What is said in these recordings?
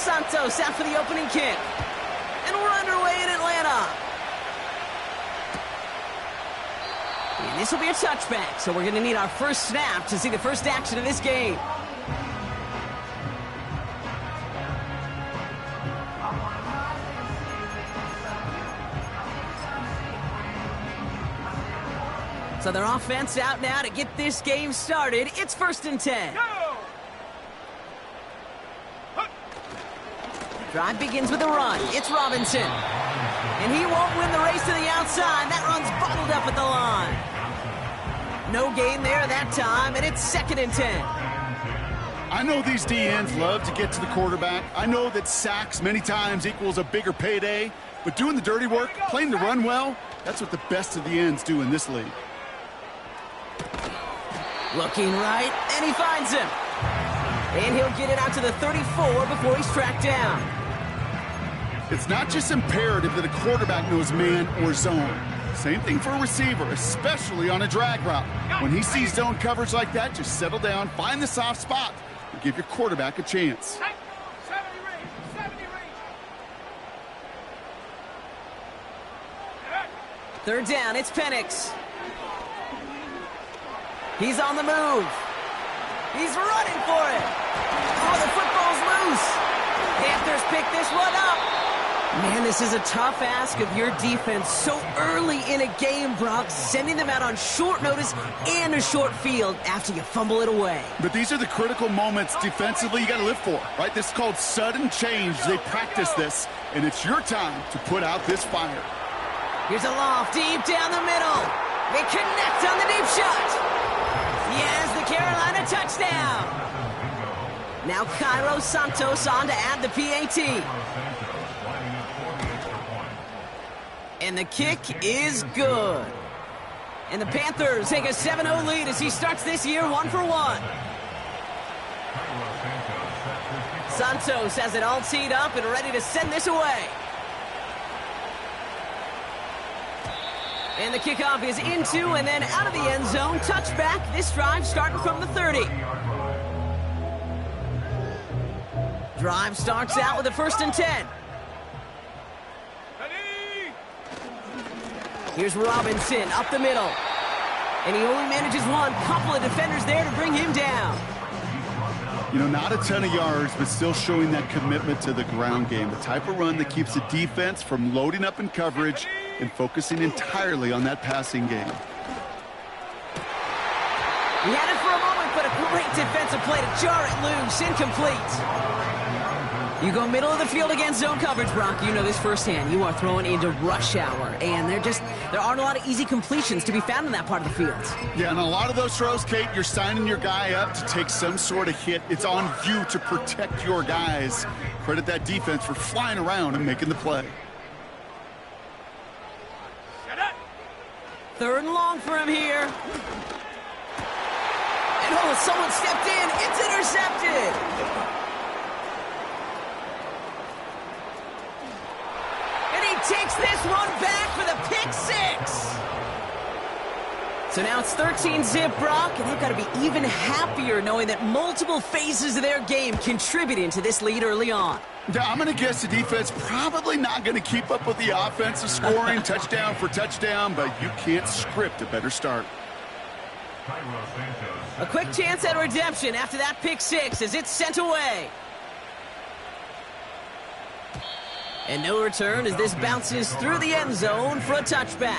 Santos out for the opening kick. And we're underway in Atlanta. And this will be a touchback, so we're going to need our first snap to see the first action of this game. So their offense out now to get this game started. It's 1st and 10. Drive begins with a run. It's Robinson. And he won't win the race to the outside. That run's bottled up at the line. No gain there that time, and it's 2nd and 10. I know these DNs love to get to the quarterback. I know that sacks many times equals a bigger payday. But doing the dirty work, playing the run well, that's what the best of the ends do in this league. Looking right, and he finds him. And he'll get it out to the 34 before he's tracked down. It's not just imperative that a quarterback knows man or zone. Same thing for a receiver, especially on a drag route. When he sees zone coverage like that, just settle down, find the soft spot, and give your quarterback a chance. 3rd down, it's Penix. He's on the move. He's running for it. Oh, the football's loose. Panthers pick this one up. Man, this is a tough ask of your defense so early in a game, Brock, sending them out on short notice and a short field after you fumble it away. But these are the critical moments defensively you got to live for, right? This is called sudden change. They practice this, and it's your time to put out this fire. Here's a loft deep down the middle. They connect on the deep shot. Yes, the Carolina touchdown. Now Cairo Santos on to add the PAT. And the kick is good. And the Panthers take a 7-0 lead as he starts this year 1-for-1. Santos has it all teed up and ready to send this away. And the kickoff is into and then out of the end zone. Touchback. This drive starting from the 30. Drive starts out with a 1st and 10. Here's Robinson up the middle. And he only manages one. Couple of defenders there to bring him down. You know, not a ton of yards, but still showing that commitment to the ground game. The type of run that keeps the defense from loading up in coverage and focusing entirely on that passing game. He had it for a moment, but a great defensive play to jar it loose. Incomplete. You go middle of the field against zone coverage, Brock. You know this firsthand. You are throwing into rush hour, and there aren't a lot of easy completions to be found in that part of the field. Yeah, and a lot of those throws, Kate, you're signing your guy up to take some sort of hit. It's on you to protect your guys. Credit that defense for flying around and making the play. 3rd and long for him here. And someone stepped in. It's intercepted. Takes this one back for the pick 6. So now it's 13-zip, Brock, and they've got to be even happier knowing that multiple phases of their game contributing to this lead early on. Yeah, I'm going to guess the defense probably not going to keep up with the offensive scoring touchdown for touchdown, but you can't script a better start. A quick chance at redemption after that pick 6 as it's sent away. And no return as this bounces through the end zone for a touchback.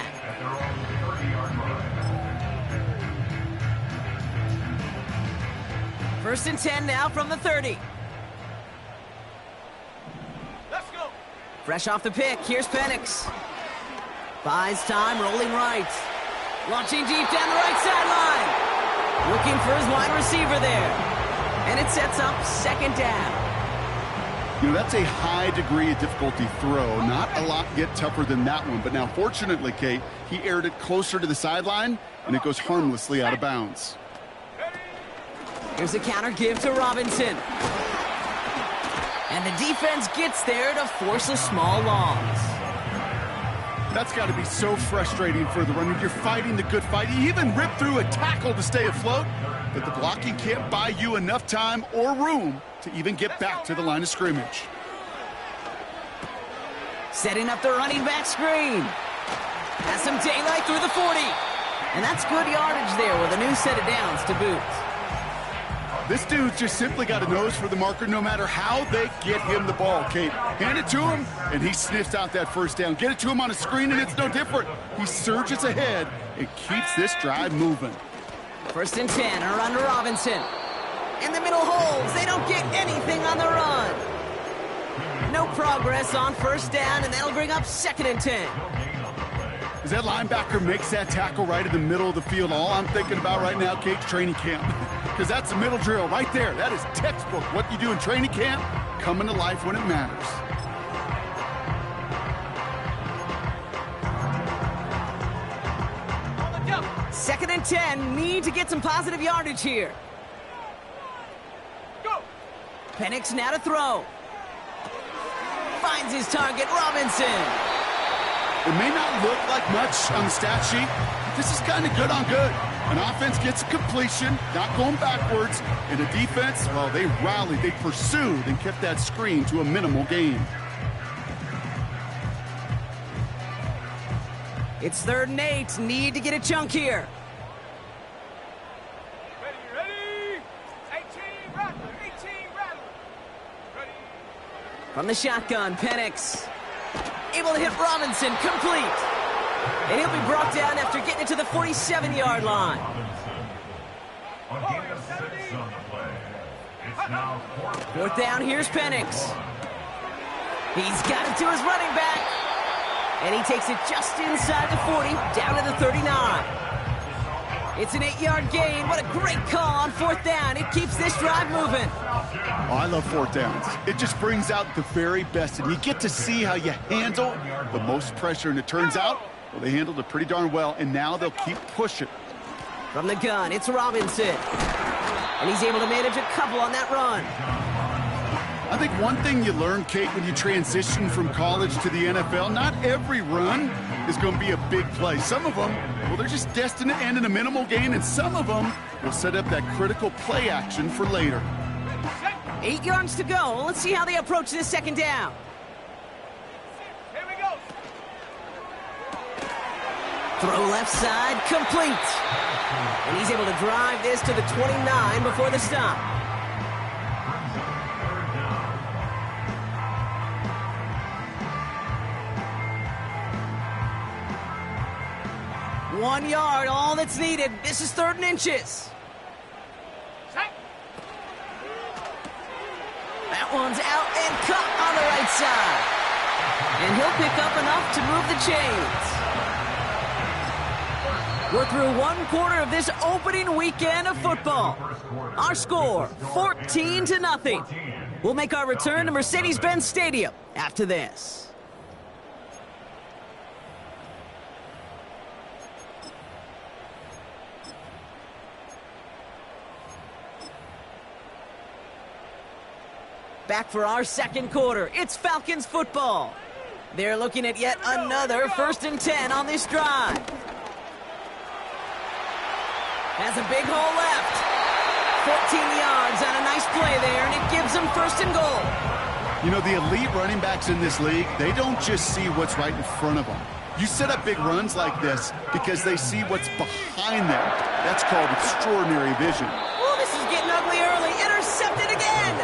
First and 10 now from the 30. Let's go. Fresh off the pick, here's Penix. Buys time, rolling right. Launching deep down the right sideline. Looking for his wide receiver there. And it sets up 2nd down. You know, that's a high degree of difficulty throw. Not a lot get tougher than that one. But now, fortunately, Kate, he aired it closer to the sideline, and it goes harmlessly out of bounds. Here's a counter give to Robinson. And the defense gets there to force a small loss. That's got to be so frustrating for the runner. You're fighting the good fight. You even rip through a tackle to stay afloat, but the blocking can't buy you enough time or room to even get back to the line of scrimmage. Setting up the running back screen. Has some daylight through the 40. And that's good yardage there with a new set of downs to boot. This dude's just simply got a nose for the marker no matter how they get him the ball, Kate. Hand it to him, and he sniffs out that first down. Get it to him on a screen, and it's no different. He surges ahead and keeps this drive moving. 1st and 10, a run to Robinson. In the middle holes, they don't get anything on the run. No progress on 1st down, and that'll bring up 2nd and 10. As that linebacker makes that tackle right in the middle of the field, all I'm thinking about right now, Kate's training camp. Because that's the middle drill right there. That is textbook. What you do in training camp, coming to life when it matters. Second and 10, need to get some positive yardage here. Go. Penix now to throw. Finds his target, Robinson. It may not look like much on the stat sheet, but this is kind of good on good. An offense gets a completion, not going backwards, and a defense, well, they rallied, they pursued, and kept that screen to a minimal gain. It's 3rd and 8, need to get a chunk here. Ready. 18, Rattler, Ready. From the shotgun, Penix. Able to hit Robinson, complete. And he'll be brought down after getting it to the 47-yard line. Fourth down, here's Penix. He's got it to his running back. And he takes it just inside the 40, down to the 39. It's an 8-yard gain. What a great call on 4th down. It keeps this drive moving. Oh, I love 4th downs. It just brings out the very best, and you get to see how you handle the most pressure, and it turns out, well, they handled it pretty darn well, and now they'll keep pushing. From the gun, it's Robinson. And he's able to manage a couple on that run. I think one thing you learn, Kate, when you transition from college to the NFL, not every run is going to be a big play. Some of them, well, they're just destined to end in a minimal gain, and some of them will set up that critical play action for later. 8 yards to go. Let's see how they approach this 2nd down. Here we go. Throw left side, complete. And he's able to drive this to the 29 before the stop. One yard, all that's needed. This is 3rd and inches. That one's out and cut on the right side. And he'll pick up enough to move the chains. We're through 1 quarter of this opening weekend of football. Our score, 14-0. We'll make our return to Mercedes-Benz Stadium after this. Back for our 2nd quarter. It's Falcons football. They're looking at yet another 1st and 10 on this drive. Has a big hole left. 14 yards on a nice play there, and it gives them 1st and goal. You know, the elite running backs in this league, they don't just see what's right in front of them. You set up big runs like this because they see what's behind them. That's called extraordinary vision. Oh, this is getting ugly early. Intercepted again.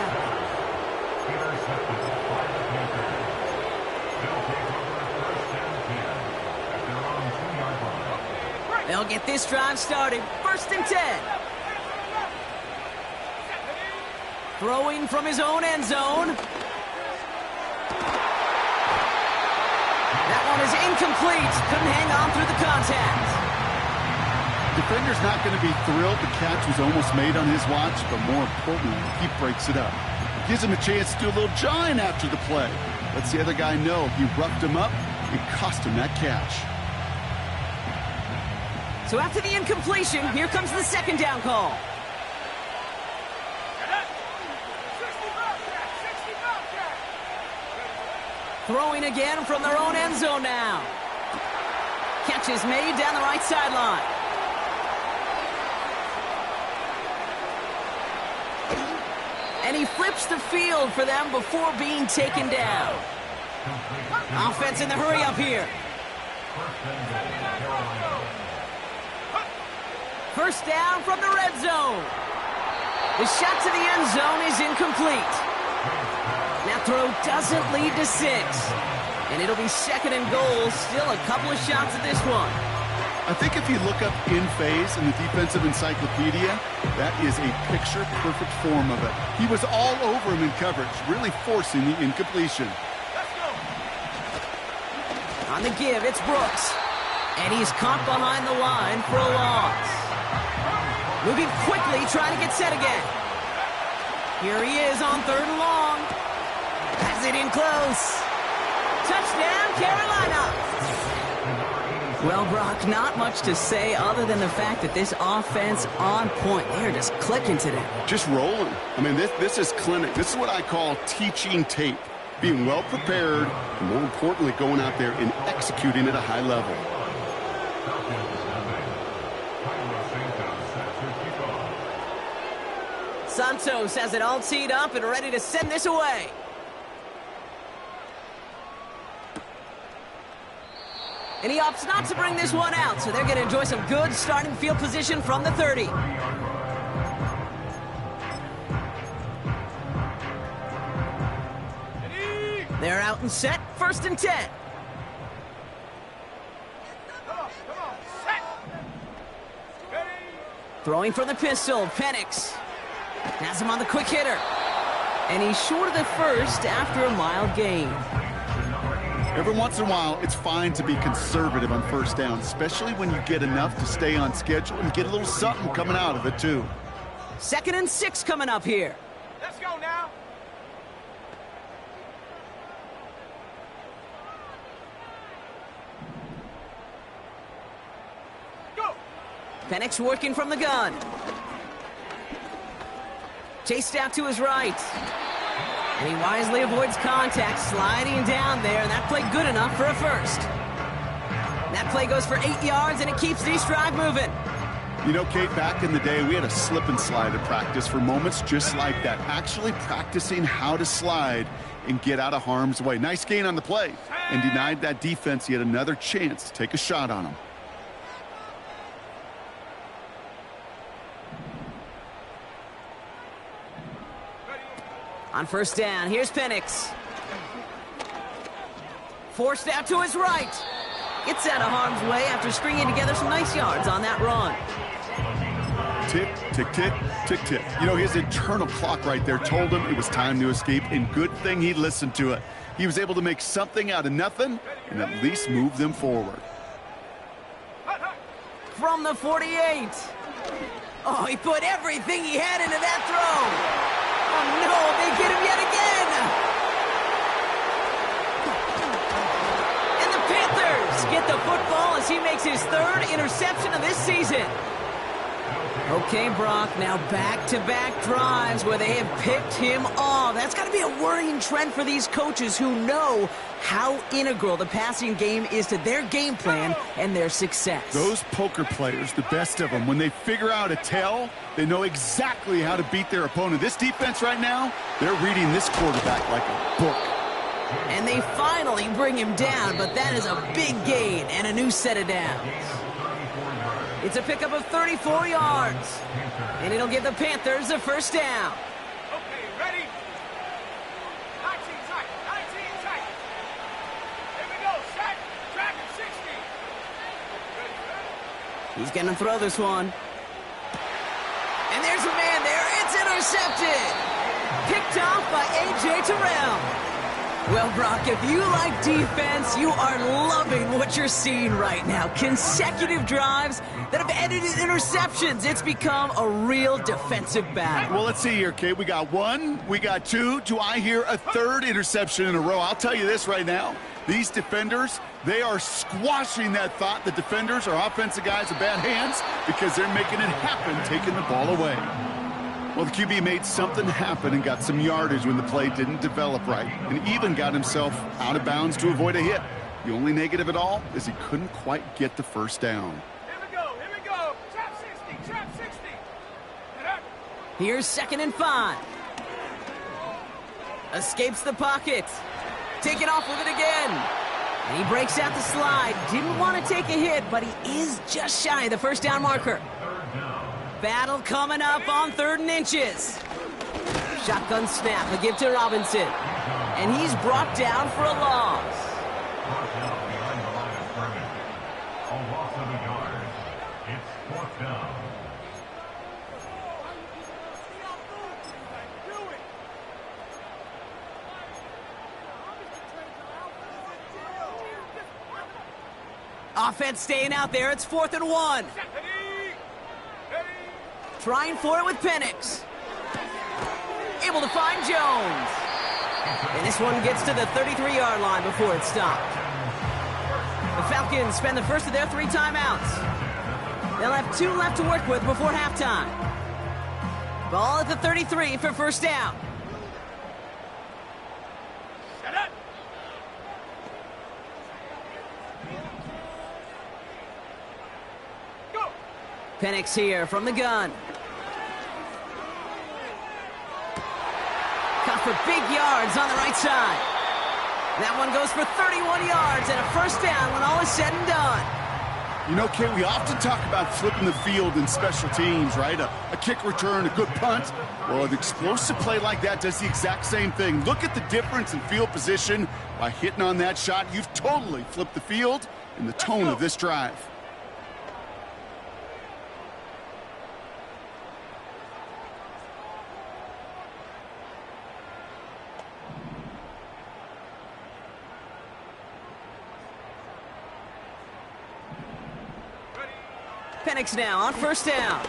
They'll get this drive started. 1st and 10. Throwing from his own end zone. That one is incomplete. Couldn't hang on through the contact. Defender's not going to be thrilled the catch was almost made on his watch, but more importantly, he breaks it up. Gives him a chance to do a little jawing after the play. Lets the other guy know he roughed him up and cost him that catch. So after the incompletion, here comes the 2nd down call. Throwing again from their own end zone now. Catch is made down the right sideline. And he flips the field for them before being taken down. Offense in the hurry up here. First down from the red zone. The shot to the end zone is incomplete. That throw doesn't lead to 6. And it'll be second and goal. Still a couple of shots at this one. I think if you look up in phase in the defensive encyclopedia, that is a picture-perfect form of it. He was all over him in coverage, really forcing the incompletion. Let's go. On the give, it's Brooks. And he's caught behind the line for a loss. Moving quickly, trying to get set again. Here he is on 3rd and long. Has it in close. Touchdown, Carolina. Well, Brock, not much to say other than the fact that this offense on point. They're just clicking today. Just rolling. I mean, this is clinic. This is what I call teaching tape. Being well prepared, and more importantly, going out there and executing at a high level. Santos has it all teed up and ready to send this away. And he opts not to bring this one out, so they're going to enjoy some good starting field position from the 30. They're out and set, 1st and 10. Come on, set. Ready. Throwing from the pistol, Penix. Has him on the quick hitter. And he's short of the first after a mild gain. Every once in a while, it's fine to be conservative on 1st down, especially when you get enough to stay on schedule and get a little something coming out of it, too. 2nd and 6 coming up here. Let's go now. Go. Penix working from the gun. Chased out to his right. And he wisely avoids contact, sliding down there, and that play good enough for a first. That play goes for 8 yards, and it keeps this drive moving. You know, Kate, back in the day, we had a slip and slide at practice for moments just like that. Actually practicing how to slide and get out of harm's way. Nice gain on the play, and denied that defense yet another chance to take a shot on him. On 1st down, here's Penix. Forced out to his right. Gets out of harm's way after stringing together some nice yards on that run. Tick, tick, tick, tick, tick. You know, his internal clock right there told him it was time to escape, and good thing he listened to it. He was able to make something out of nothing and at least move them forward. From the 48. Oh, he put everything he had into that throw. Oh, no, they get him yet again. And the Panthers get the football as he makes his 3rd interception of this season. Okay, Brock, now back-to-back drives where they have picked him off. That's got to be a worrying trend for these coaches who know how integral the passing game is to their game plan and their success. Those poker players, the best of them, when they figure out a tell, they know exactly how to beat their opponent. This defense right now, they're reading this quarterback like a book. And they finally bring him down, but that is a big gain and a new set of downs. It's a pickup of 34 yards, and it'll give the Panthers the 1st down. Okay, ready. 19 tight, 19 tight. Here we go, set, track at 60. Ready. He's going to throw this one. And there's a man there. It's intercepted. Picked off by A.J. Terrell. Well, Brock, if you like defense, you are loving what you're seeing right now. Consecutive drives that have ended in interceptions. It's become a real defensive battle. Well, let's see here, Kate. We got 1, we got 2. Do I hear a 3rd interception in a row? I'll tell you this right now. These defenders, they are squashing that thought that defenders are offensive guys with bad hands because they're making it happen, taking the ball away. Well, the QB made something happen and got some yardage when the play didn't develop right, and even got himself out of bounds to avoid a hit. The only negative at all is he couldn't quite get the 1st down. Here we go, here we go. Trap 60, trap 60. Here's 2nd and 5. Escapes the pocket. Taking off with it again. And he breaks out the slide. Didn't want to take a hit, but he is just shy of the first down marker. Battle coming up on 3rd and inches. Shotgun snap, a give to Robinson. And he's brought down for a loss. Offense staying out there. It's 4th and 1. Trying for it with Penix. Able to find Jones. And this one gets to the 33-yard line before it's stopped. The Falcons spend the first of their 3 timeouts. They'll have 2 left to work with before halftime. Ball at the 33 for first down. Penix here from the gun. Caught for big yards on the right side. That one goes for 31 yards and a first down when all is said and done. You know, Kate, we often talk about flipping the field in special teams, right? A kick return, a good punt. Well, an explosive play like that does the exact same thing. Look at the difference in field position. By hitting on that shot, you've totally flipped the field and the tone of this drive. Penix now on first down.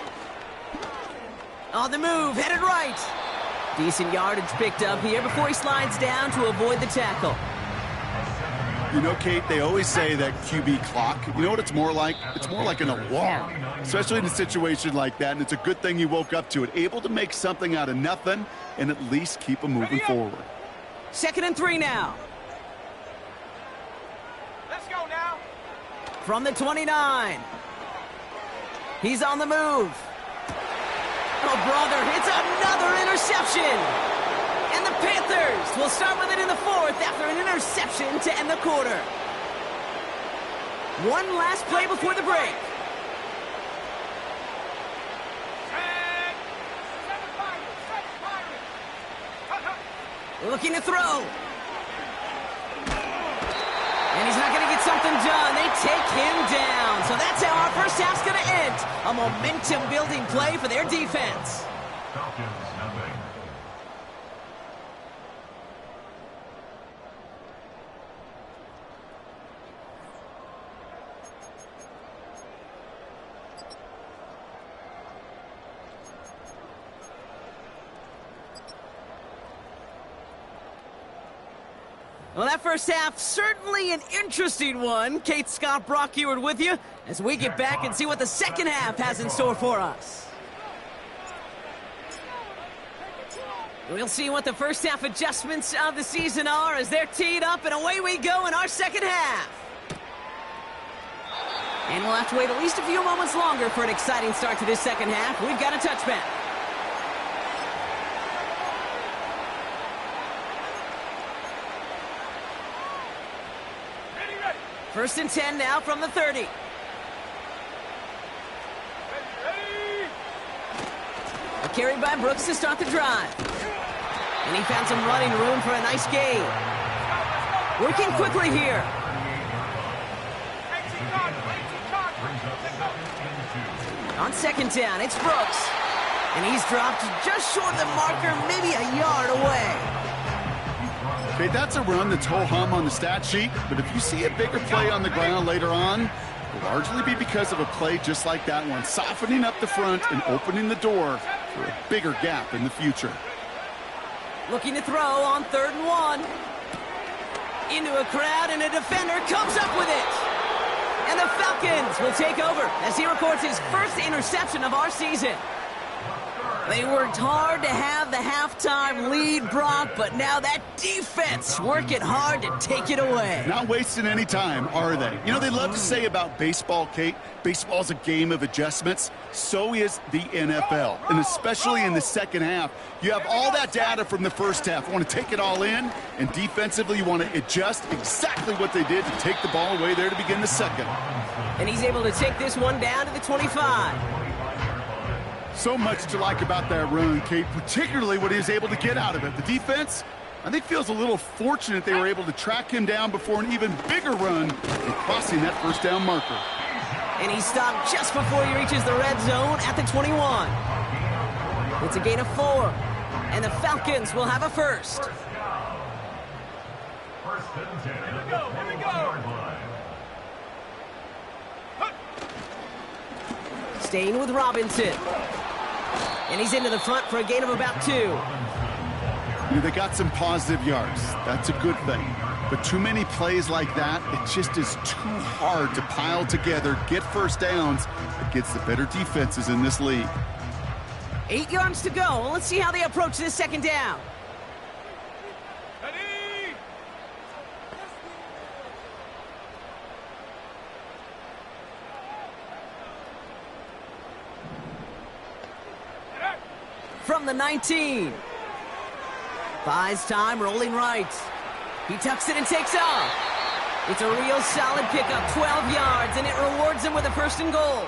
On the move, headed right. Decent yardage picked up here before he slides down to avoid the tackle. You know, Kate, they always say that QB clock, you know what it's more like? It's more like an alarm, especially in a situation like that, and it's a good thing he woke up to it. Able to make something out of nothing and at least keep him moving forward. 2nd and 3 now. Let's go now. From the 29. He's on the move. Oh, brother, it's another interception. And the Panthers will start with it in the 4th after an interception to end the quarter. One last play before the break. Looking to throw. And he's not going to get something done. They take him down. So that's how our first half's going to end. A momentum-building play for their defense. Well, that first half, certainly an interesting one. Kate, Scott, Brock Eward with you as we get back and see what the second half has in store for us. We'll see what the first half adjustments of the season are as they're teed up, and away we go in our second half. And we'll have to wait at least a few moments longer for an exciting start to this second half. We've got a touchback. First and 10 now from the 30. A carry by Brooks to start the drive. And he found some running room for a nice gain. Working quickly here. On second down, it's Brooks. And he's dropped just short of the marker, maybe a yard away. Okay, that's a run that's ho-hum on the stat sheet, but if you see a bigger play on the ground later on, it'll largely be because of a play just like that one, softening up the front and opening the door for a bigger gap in the future. Looking to throw on 3rd and 1. Into a crowd, and a defender comes up with it. And the Falcons will take over as he records his first interception of our season. They worked hard to have the halftime lead, Brock, but now that defense working hard to take it away. Not wasting any time, are they? You know, they love to say about baseball, Kate, baseball's a game of adjustments. So is the NFL, and especially in the second half. You have all that data from the first half. You want to take it all in, and defensively you want to adjust exactly what they did to take the ball away there to begin the second. And he's able to take this one down to the 25. So much to like about that run, Kate, particularly what he was able to get out of it. The defense, I think, feels a little fortunate they were able to track him down before an even bigger run and crossing that first down marker. And he stopped just before he reaches the red zone at the 21. It's a gain of 4, and the Falcons will have a first. Here we go. Staying with Robinson. And he's into the front for a gain of about 2. You know, they got some positive yards. That's a good thing. But too many plays like that, it just is too hard to pile together, get first downs against the better defenses in this league. 8 yards to go. Let's see how they approach this second down. Ready? From the 19. Buys time, rolling right. He tucks it and takes off. It's a real solid pickup, 12 yards, and it rewards him with a first and goal.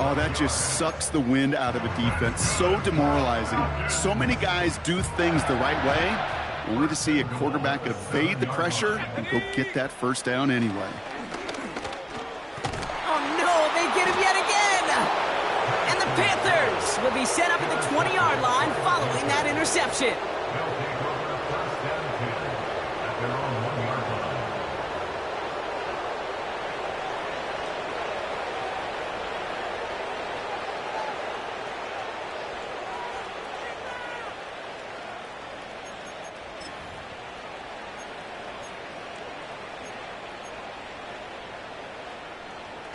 Oh, that just sucks the wind out of a defense. So demoralizing. So many guys do things the right way, only to see a quarterback evade the pressure and go get that first down anyway. Oh, no, they get him yet again. And the Panthers will be set up at the 20-yard line following that interception.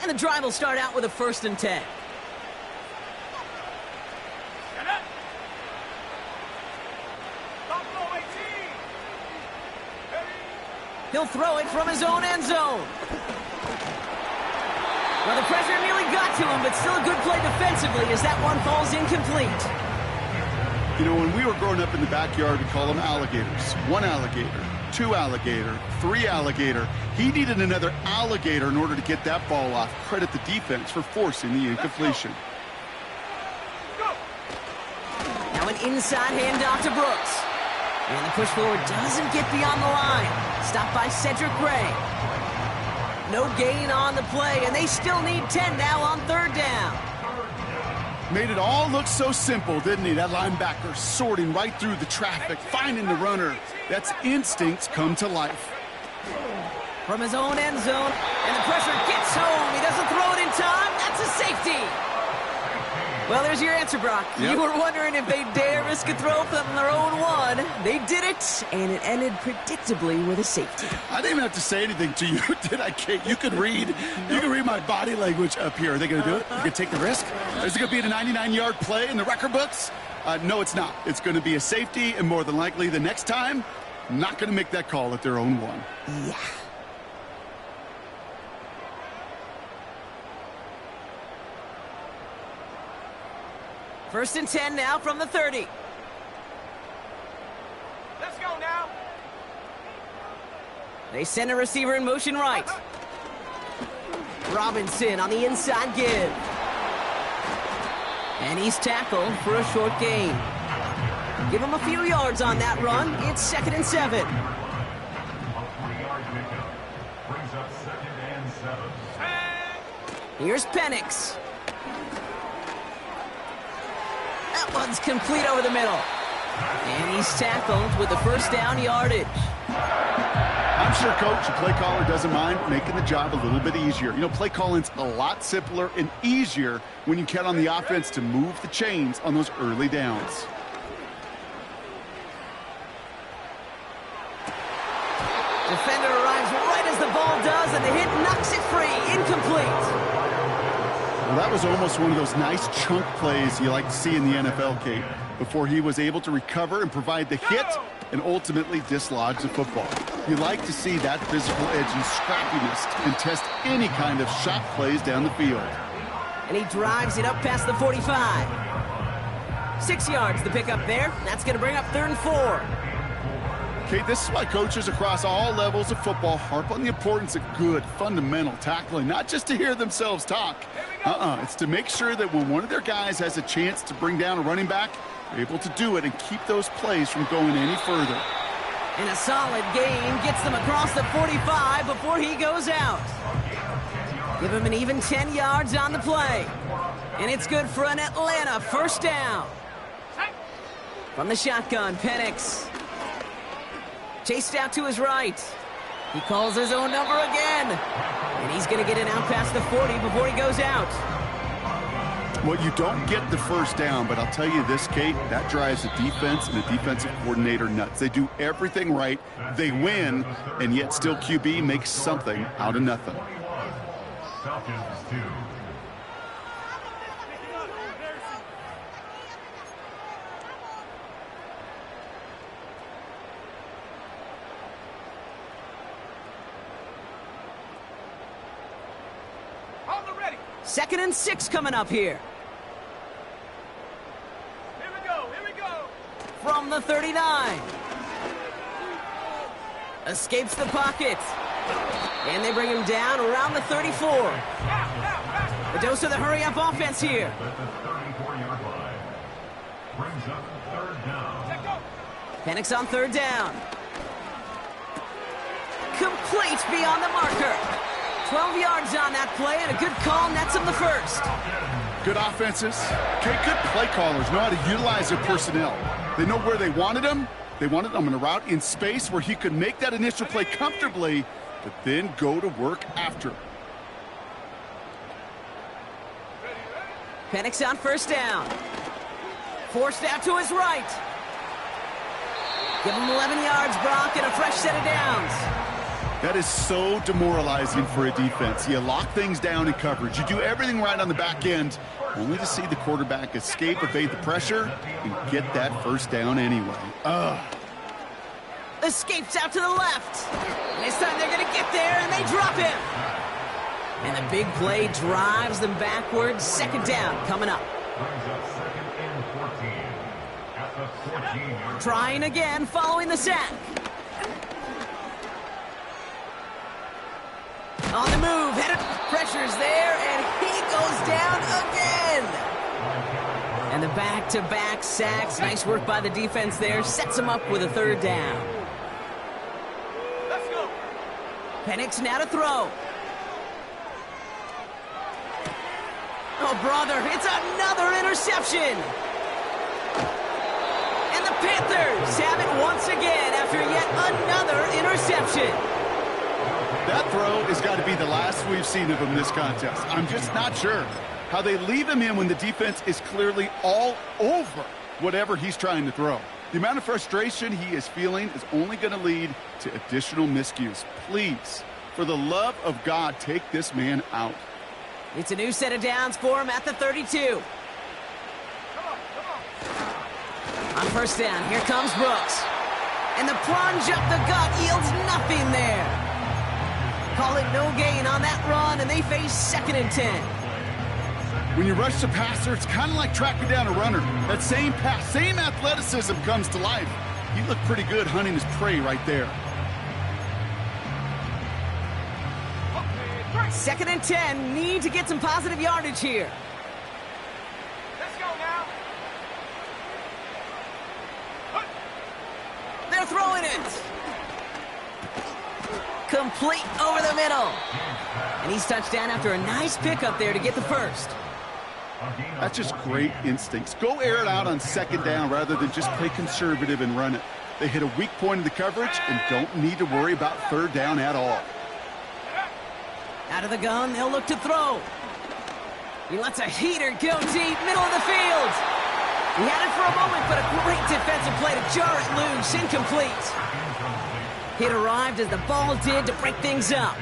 And the drive will start out with a 1st and 10. He'll throw it from his own end zone. Well, the pressure nearly got to him, but still a good play defensively as that one falls incomplete. You know, when we were growing up in the backyard, we call them alligators. 1 alligator, 2 alligator, 3 alligator. He needed another alligator in order to get that ball off. Credit the defense for forcing the incompletion. Now an inside handoff to Brooks. And the push forward doesn't get beyond the line. Stopped by Cedric Gray. No gain on the play, and they still need 10 now on 3rd down. Made it all look so simple, didn't he? That linebacker sorting right through the traffic, finding the runner. That's instincts come to life. From his own end zone, and the pressure gets home. He doesn't throw it in time. That's a safety. Well, there's your answer, Brock. Yep. You were wondering if they'd dare risk a throw from their own 1. They did it, and it ended predictably with a safety. I didn't even have to say anything to you, did I, Kate? You could read. You can read my body language up here. Are they going to do it? You going to take the risk? Is it going to be a 99-yard play in the record books? No, it's not. It's going to be a safety, and more than likely the next time, not going to make that call at their own 1. Yeah. First and 10 now from the 30. Let's go now. They send a receiver in motion right. Robinson on the inside give. And he's tackled for a short gain. Give him a few yards on that run. It's 2nd and 7. Brings up 2nd and 7. Here's Penix. That one's complete over the middle. And he's tackled with the first down yardage. I'm sure, Coach, the play caller doesn't mind making the job a little bit easier. You know, play calling's a lot simpler and easier when you count on the offense to move the chains on those early downs. Defender arrives right as the ball does, and the hit knocks it free. Incomplete. Well, that was almost one of those nice chunk plays you like to see in the NFL, Kate, before he was able to recover and provide the hit and ultimately dislodge the football. You like to see that physical edge and scrappiness to contest any kind of shot plays down the field. And he drives it up past the 45. 6 yards to pick up there. That's going to bring up 3rd and 4. Okay, this is why coaches across all levels of football harp on the importance of good, fundamental tackling, not just to hear themselves talk. It's to make sure that when one of their guys has a chance to bring down a running back, they're able to do it and keep those plays from going any further. And a solid gain gets them across the 45 before he goes out. Give him an even 10 yards on the play. And it's good for an Atlanta 1st down. From the shotgun, Penix. Chased out to his right. He calls his own number again. And he's going to get it out past the 40 before he goes out. Well, you don't get the 1st down, but I'll tell you this, Kate, that drives the defense and the defensive coordinator nuts. They do everything right. They win, and yet still QB makes something out of nothing. Falcons 2. On the ready. 2nd and 6 coming up here. Here we go. Here we go. From the 39. Escapes the pocket. And they bring him down around the 34. A dose of the hurry-up offense here. At the 34-yard line. Brings up 3rd down. Let go. Penix on 3rd down. Complete beyond the marker. 12 yards on that play, and a good call nets him the 1st. Good offenses. Okay, good play callers know how to utilize their personnel. They know where they wanted him. They wanted him in a route in space where he could make that initial play comfortably, but then go to work after. Penix on 1st down. Forced out to his right. Give him 11 yards, Brock, and a fresh set of downs. That is so demoralizing for a defense. You lock things down in coverage. You do everything right on the back end, only to see the quarterback escape, evade the pressure, and get that 1st down anyway. Escapes out to the left. This time they're going to get there, and they drop him. And the big play drives them backwards. 2nd down coming up. Brings up 2nd and 14. At the 14-yard. Trying again following the sack. On the move, headed, pressure's there, and he goes down again. And the back-to-back sacks, nice work by the defense there, sets him up with a 3rd down. Let's go. Penix now to throw. Oh, brother, it's another interception. And the Panthers have it once again after yet another interception. That throw has got to be the last we've seen of him this contest. I'm just not sure how they leave him in when the defense is clearly all over whatever he's trying to throw. The amount of frustration he is feeling is only going to lead to additional miscues. Please, for the love of God, take this man out. It's a new set of downs for him at the 32. On 1st down, here comes Brooks. And the plunge up the gut yields nothing there. Call it no gain on that run, and they face 2nd and 10. When you rush the passer, it's kind of like tracking down a runner. That same pass, same athleticism comes to life. He looked pretty good hunting his prey right there. 2nd and 10, need to get some positive yardage here. Let's go now. They're throwing it. Complete over the middle. And he's touched down after a nice pickup there to get the 1st. That's just great instincts. Go air it out on 2nd down rather than just play conservative and run it. They hit a weak point in the coverage and don't need to worry about 3rd down at all. Out of the gun, they'll look to throw. He lets a heater go deep, middle of the field. He had it for a moment, but a great defensive play to jar it loose, incomplete. It arrived as the ball did to break things up.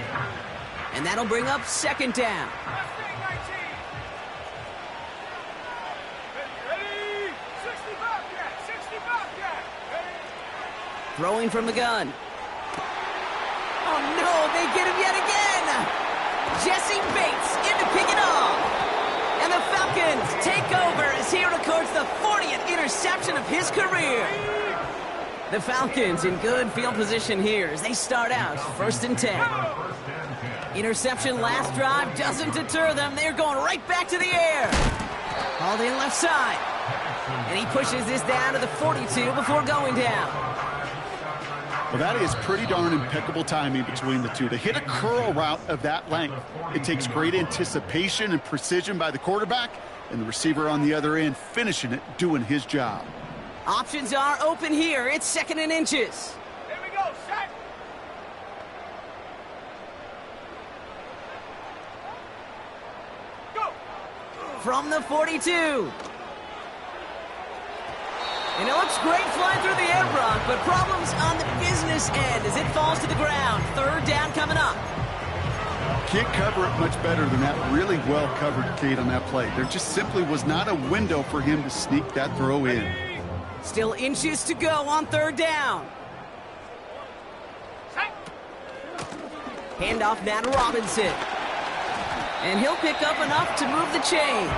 And that'll bring up 2nd down. Throwing from the gun. Oh, no, they get him yet again. Jesse Bates in to pick it off. And the Falcons take over as he records the 40th interception of his career. The Falcons in good field position here as they start out 1st and 10. Interception last drive doesn't deter them. They're going right back to the air. Hauled in left side. And he pushes this down to the 42 before going down. Well, that is pretty darn impeccable timing between the two. To hit a curl route of that length, it takes great anticipation and precision by the quarterback, and the receiver on the other end finishing it, doing his job. Options are open here. It's 2nd and inches. Here we go, set. Go. From the 42. And it looks great flying through the air, Brock, but problems on the business end as it falls to the ground. 3rd down coming up. Can't cover it much better than that. Really well covered, Kate, on that play. There just simply was not a window for him to sneak that throw in. Still inches to go on 3rd down. Set. Handoff now to Robinson. And he'll pick up enough to move the chains.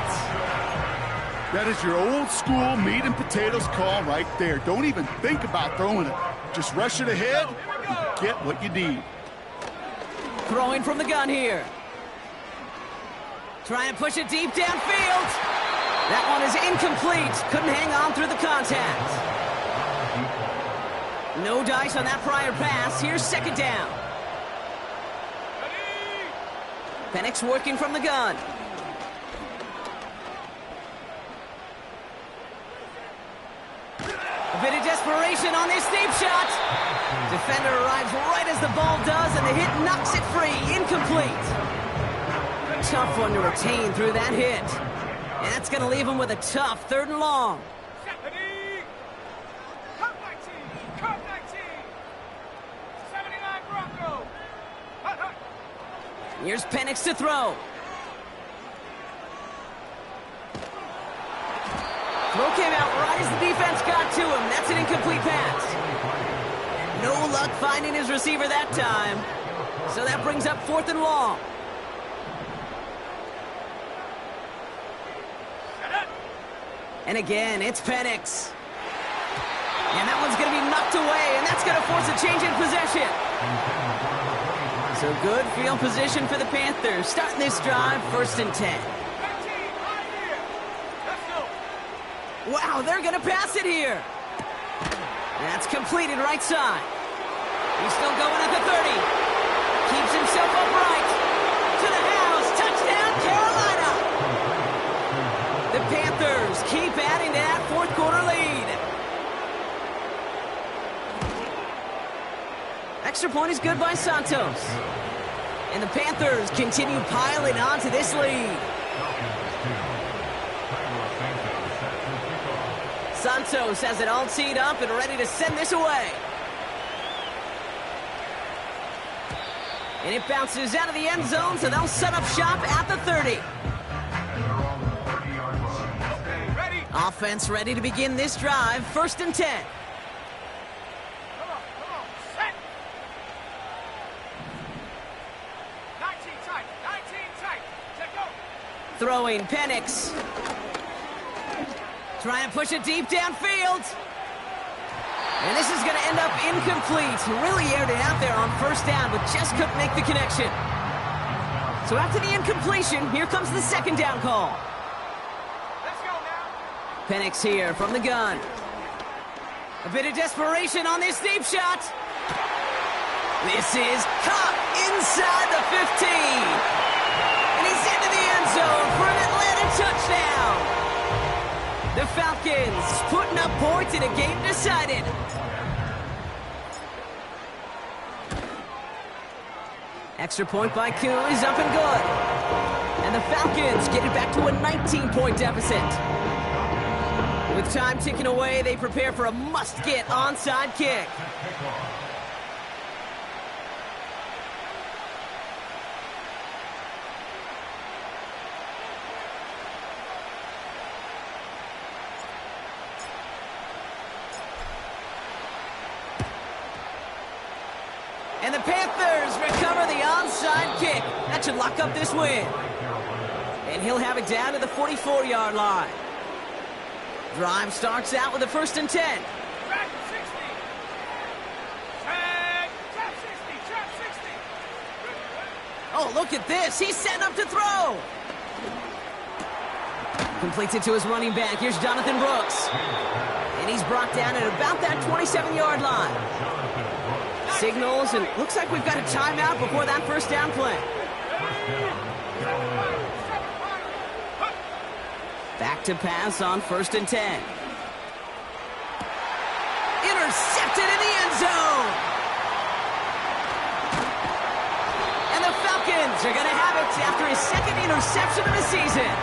That is your old school meat and potatoes call right there. Don't even think about throwing it. Just rush it ahead and get what you need. Throwing from the gun here. Trying to push it deep downfield. That one is incomplete. Couldn't hang on through the contact. No dice on that prior pass. Here's 2nd down. Penix working from the gun. A bit of desperation on this deep shot. Defender arrives right as the ball does, and the hit knocks it free. Incomplete. Tough one to retain through that hit. And that's going to leave him with a tough 3rd and long. Set. Ready. Cut 19. Cut 19. 79 Bronco. Hut, hut. Here's Penix to throw. Throw came out right as the defense got to him. That's an incomplete pass. No luck finding his receiver that time. So that brings up 4th and long. And again, it's Penix. And that one's going to be knocked away, and that's going to force a change in possession. So good field position for the Panthers. Starting this drive, 1st and 10. Wow, they're going to pass it here. That's completed right side. He's still going at the 30. Keeps himself upright. To the house. Touchdown, Carolina. The Panthers keep adding to that 4th quarter lead. Extra point is good by Santos. And the Panthers continue piling onto this lead. Santos has it all teed up and ready to send this away. And it bounces out of the end zone, so they'll set up shop at the 30. Ready. Offense ready to begin this drive, 1st and 10. Come on. Set. 19 tight. 19 tight. Set, go. Throwing Penix. Trying to push it deep downfield. And this is going to end up incomplete. Really aired it out there on 1st down, but just couldn't make the connection. So after the incompletion, here comes the 2nd down call. Let's go now. Penix here from the gun. A bit of desperation on this deep shot. This is caught inside the 15. And he's into the end zone for an Atlanta touchdown. The Falcons putting up points in a game decided. Extra point by Koo is up and good. And the Falcons get it back to a 19-point deficit. With time ticking away, they prepare for a must-get onside kick. And the Panthers recover the onside kick. That should lock up this win. And he'll have it down to the 44-yard line. Drive starts out with a 1st and 10. Track 60. Trap 60. Trap 60. Oh, look at this. He's setting up to throw. Completes it to his running back. Here's Jonathan Brooks. And he's brought down at about that 27-yard line. Signals, and looks like we've got a timeout before that 1st down play. Back to pass on 1st and 10. Intercepted in the end zone. And the Falcons are going to have it after his 2nd interception of the season.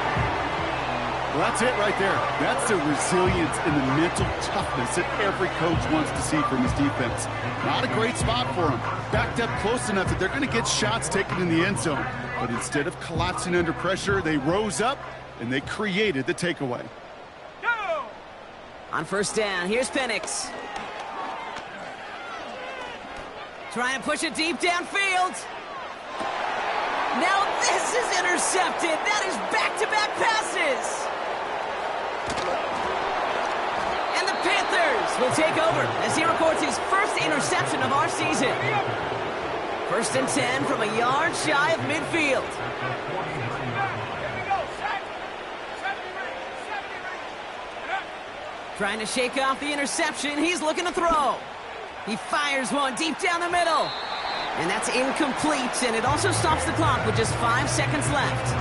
Well, that's it right there. That's the resilience and the mental toughness that every coach wants to see from his defense. Not a great spot for him. Backed up close enough that they're going to get shots taken in the end zone. But instead of collapsing under pressure, they rose up and they created the takeaway. Go! On 1st down, here's Penix. Trying to push it deep downfield. Now this is intercepted. That is back-to-back passes. And the Panthers will take over as he records his 1st interception of our season. 1st and 10 from a yard shy of midfield. Trying to shake off the interception. He's looking to throw. He fires one deep down the middle. And that's incomplete, and it also stops the clock with just 5 seconds left.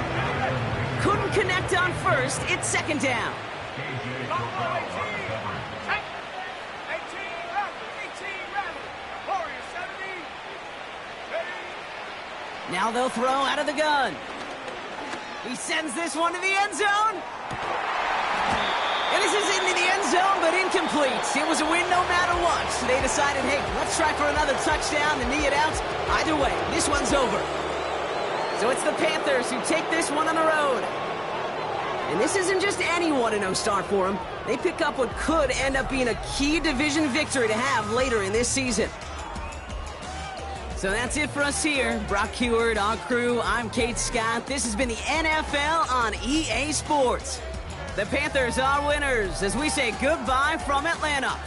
Couldn't connect on 1st. It's 2nd down. Now they'll throw out of the gun. He sends this one to the end zone. And this is into the end zone, but incomplete. It was a win no matter what. They decided, hey, let's try for another touchdown and knee it out. Either way, this one's over. So it's the Panthers who take this one on the road. And this isn't just any 1-0 start for them. They pick up what could end up being a key division victory to have later in this season. So that's it for us here. Brock Heward, our crew, I'm Kate Scott. This has been the NFL on EA Sports. The Panthers are winners as we say goodbye from Atlanta.